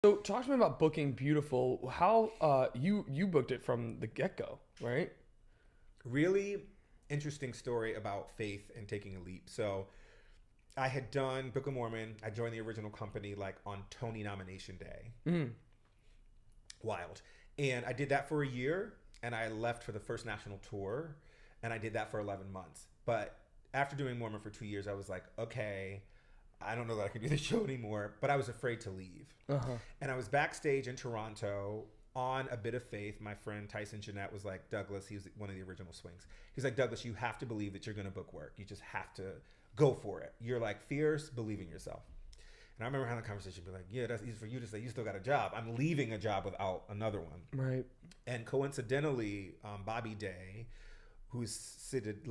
So talk to me about booking Beautiful. How you booked it from the get go, right? Really interesting story about faith and taking a leap. So I had done Book of Mormon. I joined the original company like on Tony nomination day. Mm. Wild. And I did that for a year and I left for the first national tour and I did that for 11 months. But after doing Mormon for 2 years, I was like, okay, I don't know that I can do this show anymore, but I was afraid to leave. Uh huh. And I was backstage in Toronto on A Bit of Faith. My friend Tyson Jeanette was like, Douglas, he was one of the original swings. He's like, Douglas, you have to believe that you're going to book work. You just have to go for it. You're like fierce, believe in yourself. And I remember having a conversation, be like, yeah, that's easy for you to say. You still got a job. I'm leaving a job without another one. Right. And coincidentally, Bobby Day, who's seated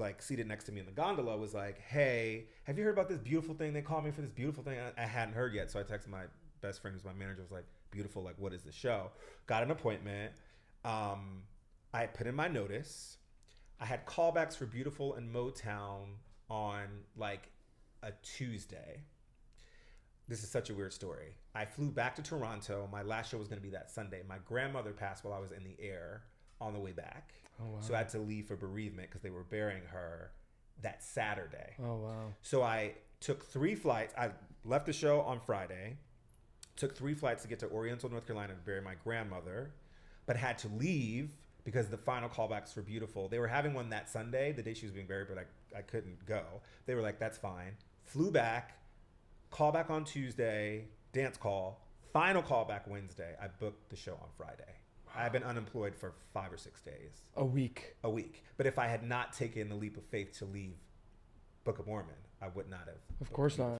next to me in the gondola, was like, "Hey, have you heard about this beautiful thing? They called me for this beautiful thing. I hadn't heard yet." So I texted my best friend, who's my manager, was like, "Beautiful, like what is the show?" Got an appointment. I put in my notice. I had callbacks for Beautiful and Motown on like a Tuesday. This is such a weird story. I flew back to Toronto. My last show was going to be that Sunday. My grandmother passed while I was in the air on the way back. Oh wow. So I had to leave for bereavement because they were burying her that Saturday. Oh wow. So I took 3 flights. I left the show on Friday, took 3 flights to get to Oriental, North Carolina to bury my grandmother, but had to leave because the final callbacks for Beautiful. They were having one that Sunday, the day she was being buried, but I couldn't go. They were like, that's fine. Flew back, call back on Tuesday, dance call, final callback Wednesday. I booked the show on Friday. I've been unemployed for 5 or 6 days, A week. a week. But if I had not taken the leap of faith to leave Book of Mormon, I would not have. Of course not.